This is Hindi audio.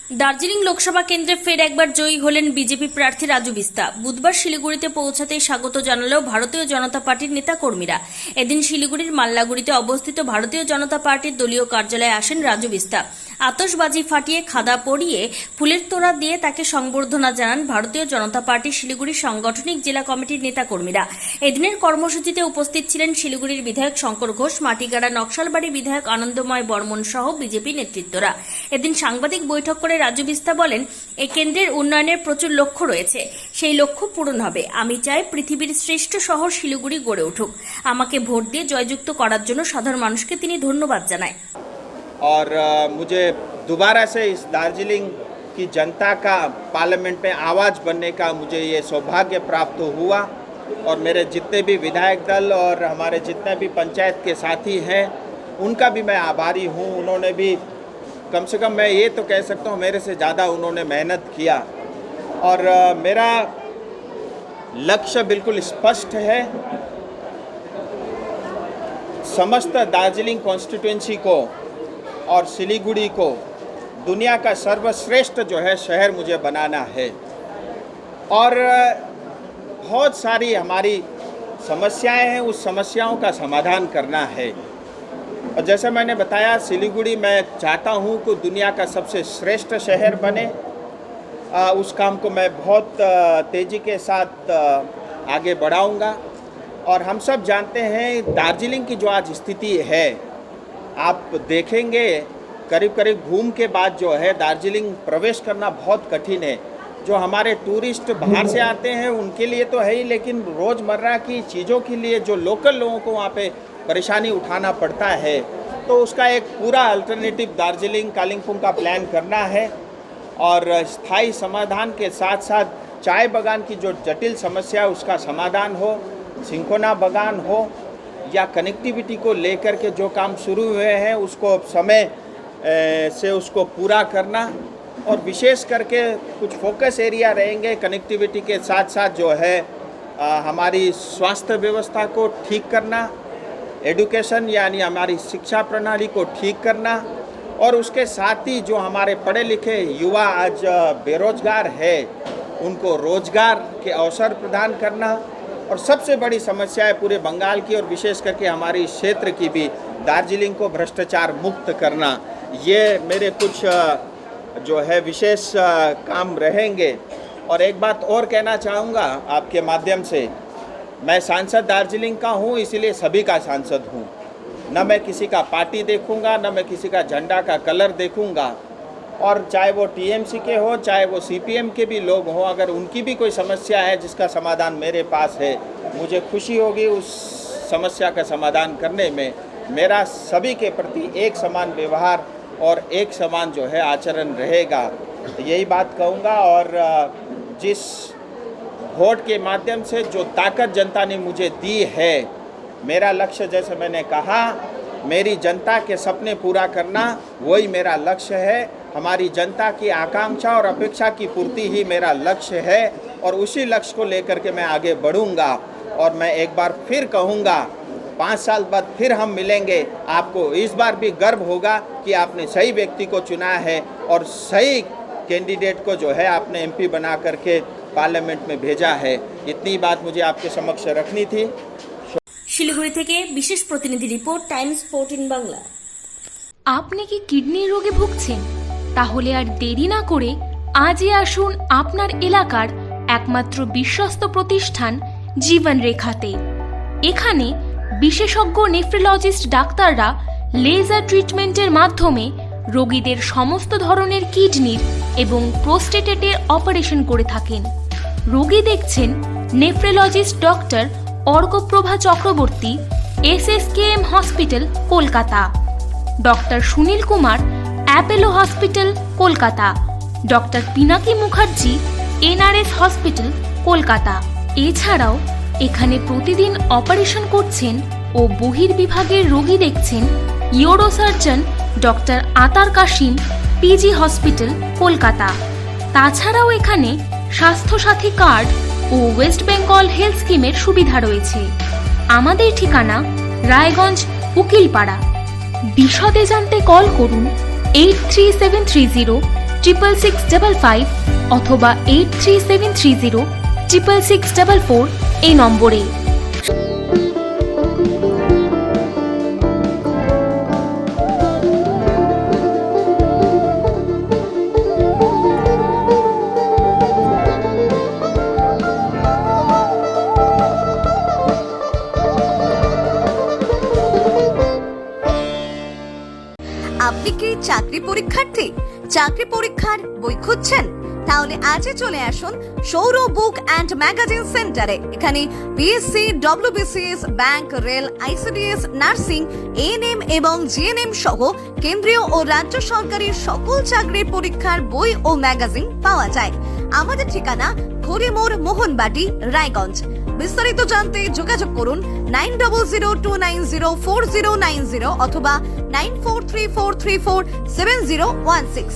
দার্জিলিং লোকসভা কেন্দ্রে ফের একবার জয়ী হলেন বিজেপি প্রার্থী রাজু বিস্তা। বুধবার শিলিগুড়িতে পৌঁছাতেই স্বাগত জানালো ভারতীয় জনতা পার্টির নেতা কর্মীরা। এদিন শিলিগুড়ির মাল্লাগুড়িতে অবস্থিত ভারতীয় জনতা পার্টির দলীয় কার্যালয়ে আসেন রাজু বিস্তা। আতশবাজি ফাটিয়ে খাদা পরিয়ে ফুলের তোড়া দিয়ে তাকে সংবর্ধনা জানান ভারতীয় জনতা পার্টি শিলিগুড়ি সাংগঠনিক জেলা কমিটির নেতা কর্মীরা। এদিনের কর্মসূচিতে উপস্থিত ছিলেন শিলিগুড়ির বিধায়ক শঙ্কর ঘোষ, মাটিগাড়া নকশালবাড়ি বিধায়ক আনন্দময় বর্মন সহ বিজেপি নেতৃত্বরা। এদিন সাংবাদিক বৈঠক করে রাজু বিস্তা বলেন, এই কেন্দ্রের উন্নয়নের প্রচুর লক্ষ্য রয়েছে, সেই লক্ষ্য পূরণ হবে। আমি চাই পৃথিবীর শ্রেষ্ঠ শহর শিলিগুড়ি গড়ে উঠুক। আমাকে ভোট দিয়ে জয়যুক্ত করার জন্য সাধারণ মানুষকে তিনি ধন্যবাদ জানায়। और मुझे दोबारा से इस दार्जिलिंग की जनता का पार्लियामेंट में आवाज़ बनने का मुझे ये सौभाग्य प्राप्त हुआ। और मेरे जितने भी विधायक दल और हमारे जितने भी पंचायत के साथी हैं उनका भी मैं आभारी हूँ। उन्होंने भी कम से कम मैं ये तो कह सकता हूँ मेरे से ज़्यादा उन्होंने मेहनत किया। और मेरा लक्ष्य बिल्कुल स्पष्ट है। समस्त दार्जिलिंग कॉन्स्टिट्यूंसी को और सिलीगुड़ी को दुनिया का सर्वश्रेष्ठ जो है शहर मुझे बनाना है। और बहुत सारी हमारी समस्याएं हैं, उस समस्याओं का समाधान करना है। और जैसे मैंने बताया, सिलीगुड़ी मैं चाहता हूं कि दुनिया का सबसे श्रेष्ठ शहर बने। उस काम को मैं बहुत तेज़ी के साथ आगे बढ़ाऊंगा। और हम सब जानते हैं दार्जिलिंग की जो आज स्थिति है, आप देखेंगे करीब करीब घूम के बाद जो है दार्जिलिंग प्रवेश करना बहुत कठिन है। जो हमारे टूरिस्ट बाहर से आते हैं उनके लिए तो है ही, लेकिन रोज़मर्रा की चीज़ों के लिए जो लोकल लोगों को वहाँ पे परेशानी उठाना पड़ता है, तो उसका एक पूरा अल्टरनेटिव दार्जिलिंग कालिम्पोंग का प्लान करना है। और स्थायी समाधान के साथ साथ चाय बागान की जो जटिल समस्या है उसका समाधान हो, सिंकोना बागान हो, या कनेक्टिविटी को लेकर के जो काम शुरू हुए हैं उसको समय से उसको पूरा करना। और विशेष करके कुछ फोकस एरिया रहेंगे कनेक्टिविटी के साथ साथ जो है हमारी स्वास्थ्य व्यवस्था को ठीक करना, एडुकेशन यानी हमारी शिक्षा प्रणाली को ठीक करना, और उसके साथ ही जो हमारे पढ़े लिखे युवा आज बेरोजगार है उनको रोजगार के अवसर प्रदान करना। और सबसे बड़ी समस्या है पूरे बंगाल की और विशेष करके हमारी क्षेत्र की भी, दार्जिलिंग को भ्रष्टाचार मुक्त करना। ये मेरे कुछ जो है विशेष काम रहेंगे। और एक बात और कहना चाहूँगा आपके माध्यम से, मैं सांसद दार्जिलिंग का हूँ, इसीलिए सभी का सांसद हूँ। न मैं किसी का पार्टी देखूँगा, न मैं किसी का झंडा का कलर देखूँगा। और चाहे वो टीएमसी के हो, चाहे वो सीपीएम के भी लोग हों, अगर उनकी भी कोई समस्या है जिसका समाधान मेरे पास है, मुझे खुशी होगी उस समस्या का समाधान करने में। मेरा सभी के प्रति एक समान व्यवहार और एक समान जो है आचरण रहेगा, तो यही बात कहूँगा। और जिस वोट के माध्यम से जो ताकत जनता ने मुझे दी है, मेरा लक्ष्य जैसे मैंने कहा, मेरी जनता के सपने पूरा करना वही मेरा लक्ष्य है। हमारी जनता की आकांक्षा और अपेक्षा की पूर्ति ही मेरा लक्ष्य है। और उसी लक्ष्य को लेकर के मैं आगे बढ़ूंगा। और मैं एक बार फिर कहूंगा, 5 साल बाद फिर हम मिलेंगे, आपको इस बार भी गर्व होगा कि आपने सही व्यक्ति को चुना है और सही कैंडिडेट को जो है आपने एमपी बना करके पार्लियामेंट में भेजा है। इतनी बात मुझे आपके समक्ष रखनी थी। শিলিগুড়ি থেকে বিশেষ প্রতিনিধি রিপোর্ট, টাইমস 14 বাংলা। আপনি কি কিডনির রোগে ভুগছেন? তাহলে আর দেরি না করে আজই আসুন আপনার এলাকার একমাত্র বিশ্বস্ত প্রতিষ্ঠান জীবন রেখাতে। এখানে বিশেষজ্ঞ নেফ্রোলজিস্ট ডাক্তাররা লেজার ট্রিটমেন্টের মাধ্যমে রোগীদের সমস্ত ধরনের কিডনির এবং প্রোস্টেটের অপারেশন করে থাকেন। রোগী দেখছেন nephrologist doctor Arkaprava Chakraborty, SSKM hospital Kolkata, doctor Sunil Kumar, Apollo hospital Kolkata, doctor Pinaki Mukherjee, NRS hospital Kolkata. এছাড়াও এখানে প্রতিদিন অপারেশন করছেন ও বহির্বিভাগের রোগী দেখছেন ইউরোসার্জন ডক্টর আতার কাশিম, PG হসপিটাল কলকাতা। তাছাড়াও এখানে স্বাস্থ্যসাথী কার্ড ও ওয়েস্ট বেঙ্গল হেলথ স্কিমের সুবিধা রয়েছে। আমাদের ঠিকানা রায়গঞ্জ, উকিলপাড়া। বিশদে জানতে কল করুন 83730 66655 অথবা 83730 66644 এই নম্বরে। আপনি কি চাকরি পরীক্ষার্থী? চাকরি পরীক্ষার বই খুঁজছেন? তাহলে আজই চলে আসুন সৌর বুক অ্যান্ড ম্যাগাজিন সেন্টারে। এখানে BSc, WBCS, bank, rail, ICDS, nursing, ANM এবং জিএনএম সহ কেন্দ্রীয় ও রাজ্য সরকারের সকল চাকরির পরীক্ষার বই ও ম্যাগাজিন পাওয়া যায়। আমাদের ঠিকানা খড়িমোড়, মোহনবাটি, রায়গঞ্জ। বিস্তারিত জানতে যোগাযোগ করুন 9002904090 অথবা 9434347016।